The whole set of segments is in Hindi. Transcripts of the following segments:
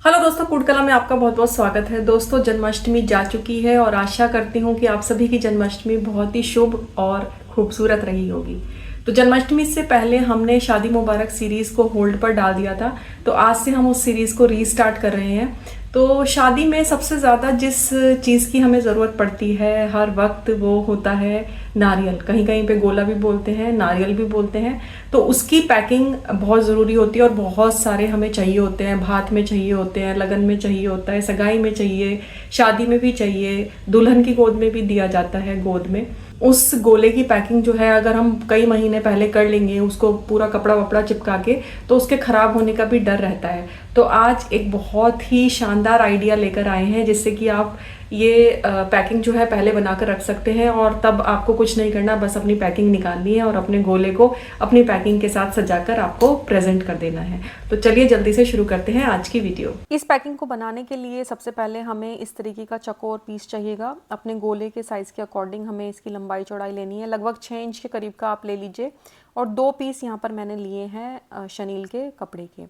हेलो दोस्तों, फूड कला में आपका बहुत बहुत स्वागत है। दोस्तों, जन्माष्टमी जा चुकी है और आशा करती हूँ कि आप सभी की जन्माष्टमी बहुत ही शुभ और खूबसूरत रही होगी। तो जन्माष्टमी से पहले हमने शादी मुबारक सीरीज़ को होल्ड पर डाल दिया था, तो आज से हम उस सीरीज़ को रीस्टार्ट कर रहे हैं। तो शादी में सबसे ज़्यादा जिस चीज़ की हमें ज़रूरत पड़ती है हर वक्त, वो होता है नारियल। कहीं कहीं पे गोला भी बोलते हैं, नारियल भी बोलते हैं। तो उसकी पैकिंग बहुत ज़रूरी होती है और बहुत सारे हमें चाहिए होते हैं। भात में चाहिए होते हैं, लगन में चाहिए होता है, सगाई में चाहिए, शादी में भी चाहिए, दुल्हन की गोद में भी दिया जाता है, गोद में। उस गोले की पैकिंग जो है, अगर हम कई महीने पहले कर लेंगे उसको पूरा कपड़ा वपड़ा चिपका के, तो उसके ख़राब होने का भी डर रहता है। तो आज एक बहुत ही शानदार आइडिया लेकर आए हैं जिससे कि आप ये पैकिंग जो है पहले बनाकर रख सकते हैं और तब आपको कुछ नहीं करना, बस अपनी पैकिंग निकालनी है और अपने गोले को अपनी पैकिंग के साथ सजाकर आपको प्रेजेंट कर देना है। तो चलिए जल्दी से शुरू करते हैं आज की वीडियो। इस पैकिंग को बनाने के लिए सबसे पहले हमें इस तरीके का चौकोर पीस चाहिएगा। अपने गोले के साइज़ के अकॉर्डिंग हमें इसकी लंबाई चौड़ाई लेनी है। लगभग 6 इंच के करीब का आप ले लीजिए। और 2 पीस यहाँ पर मैंने लिए हैं शनील के कपड़े के।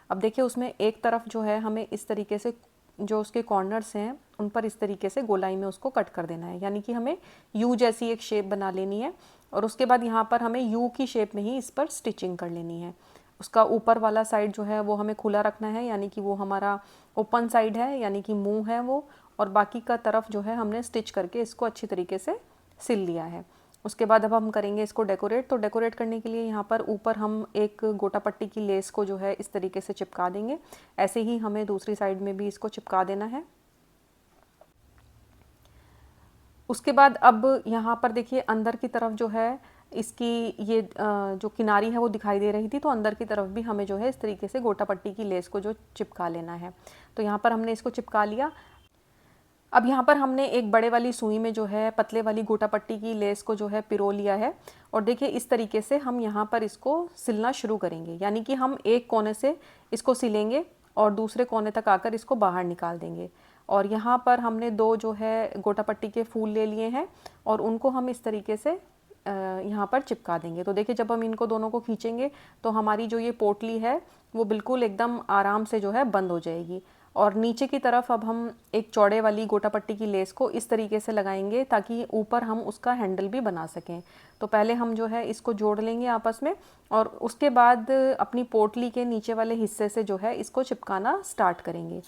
अब देखिए, उसमें एक तरफ जो है हमें इस तरीके से जो उसके कॉर्नर्स हैं उन पर इस तरीके से गोलाई में उसको कट कर देना है, यानी कि हमें यू जैसी एक शेप बना लेनी है। और उसके बाद यहाँ पर हमें यू की शेप में ही इस पर स्टिचिंग कर लेनी है। उसका ऊपर वाला साइड जो है वो हमें खुला रखना है, यानी कि वो हमारा ओपन साइड है, यानी कि मुंह है वो। और बाकी का तरफ जो है हमने स्टिच करके इसको अच्छी तरीके से सिल लिया है। उसके बाद अब हम करेंगे इसको डेकोरेट। तो डेकोरेट करने के लिए यहाँ पर ऊपर हम एक गोटा पट्टी की लेस को जो है इस तरीके से चिपका देंगे। ऐसे ही हमें दूसरी साइड में भी इसको चिपका देना है। उसके बाद अब यहाँ पर देखिए, अंदर की तरफ जो है इसकी ये जो किनारी है वो दिखाई दे रही थी, तो अंदर की तरफ भी हमें जो है इस तरीके से गोटा पट्टी की लेस को जो चिपका लेना है। तो यहाँ पर हमने इसको चिपका लिया। अब यहाँ पर हमने एक बड़े वाली सुई में जो है पतले वाली गोटा पट्टी की लेस को जो है पिरो लिया है। और देखिए, इस तरीके से हम यहाँ पर इसको सिलना शुरू करेंगे, यानी कि हम एक कोने से इसको सिलेंगे और दूसरे कोने तक आकर इसको बाहर निकाल देंगे। और यहाँ पर हमने 2 जो है गोटा पट्टी के फूल ले लिए हैं और उनको हम इस तरीके से यहाँ पर चिपका देंगे। तो देखिए, जब हम इनको दोनों को खींचेंगे तो हमारी जो ये पोटली है वो बिल्कुल एकदम आराम से जो है बंद हो जाएगी। और नीचे की तरफ अब हम एक चौड़े वाली गोटा पट्टी की लेस को इस तरीके से लगाएंगे ताकि ऊपर हम उसका हैंडल भी बना सकें। तो पहले हम जो है इसको जोड़ लेंगे आपस में और उसके बाद अपनी पोटली के नीचे वाले हिस्से से जो है इसको चिपकाना स्टार्ट करेंगे।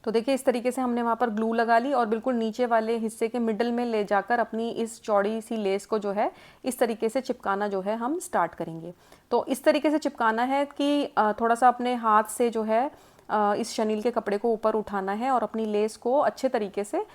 तो देखिए, इस तरीके से हमने वहाँ पर ग्लू लगा ली और बिल्कुल नीचे वाले हिस्से के मिडल में ले जाकर अपनी इस चौड़ी सी लेस को जो है इस तरीके से चिपकाना जो है हम स्टार्ट करेंगे। तो इस तरीके से चिपकाना है कि थोड़ा सा अपने हाथ से जो है इस शनील के कपड़े को ऊपर उठाना है और अपनी लेस को अच्छे तरीके से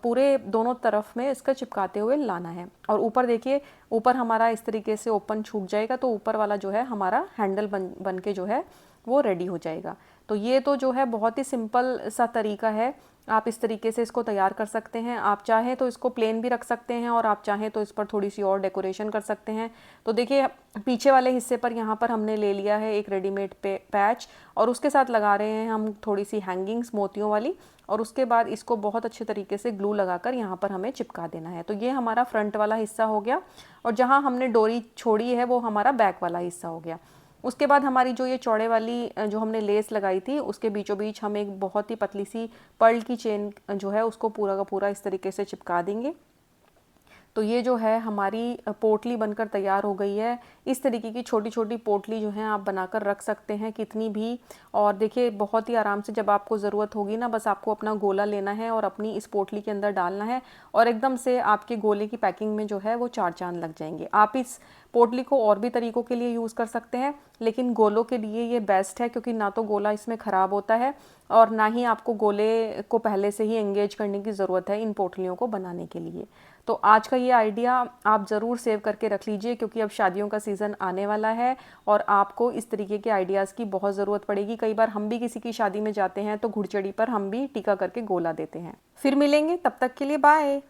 पूरे दोनों तरफ में इसका चिपकाते हुए लाना है। और ऊपर देखिए, ऊपर हमारा इस तरीके से ओपन छूट जाएगा, तो ऊपर वाला जो है हमारा हैंडल बन के जो है वो रेडी हो जाएगा। तो ये तो जो है बहुत ही सिंपल सा तरीका है। आप इस तरीके से इसको तैयार कर सकते हैं। आप चाहें तो इसको प्लेन भी रख सकते हैं और आप चाहें तो इस पर थोड़ी सी और डेकोरेशन कर सकते हैं। तो देखिए, पीछे वाले हिस्से पर यहाँ पर हमने ले लिया है एक रेडीमेड पैच और उसके साथ लगा रहे हैं हम थोड़ी सी हैंगिंग्स मोतियों वाली। और उसके बाद इसको बहुत अच्छे तरीके से ग्लू लगाकर यहाँ पर हमें चिपका देना है। तो ये हमारा फ्रंट वाला हिस्सा हो गया और जहाँ हमने डोरी छोड़ी है वो हमारा बैक वाला हिस्सा हो गया। उसके बाद हमारी जो ये चौड़े वाली जो हमने लेस लगाई थी उसके बीचों बीच हम एक बहुत ही पतली सी पर्ल की चेन जो है उसको पूरा का पूरा इस तरीके से चिपका देंगे। तो ये जो है हमारी पोटली बनकर तैयार हो गई है। इस तरीके की छोटी छोटी पोटली जो है आप बनाकर रख सकते हैं कितनी भी। और देखिए, बहुत ही आराम से जब आपको ज़रूरत होगी ना, बस आपको अपना गोला लेना है और अपनी इस पोटली के अंदर डालना है और एकदम से आपके गोले की पैकिंग में जो है वो 4 चांद लग जाएंगे। आप इस पोटली को और भी तरीक़ों के लिए यूज़ कर सकते हैं, लेकिन गोलों के लिए ये बेस्ट है क्योंकि ना तो गोला इसमें ख़राब होता है और ना ही आपको गोले को पहले से ही एंगेज करने की ज़रूरत है इन पोटलियों को बनाने के लिए। तो आज का ये आइडिया आप ज़रूर सेव करके रख लीजिए क्योंकि अब शादियों का सीज़न आने वाला है और आपको इस तरीके के आइडियाज़ की बहुत ज़रूरत पड़ेगी। कई बार हम भी किसी की शादी में जाते हैं तो घुड़चड़ी पर हम भी टीका करके गोला देते हैं। फिर मिलेंगे, तब तक के लिए बाय।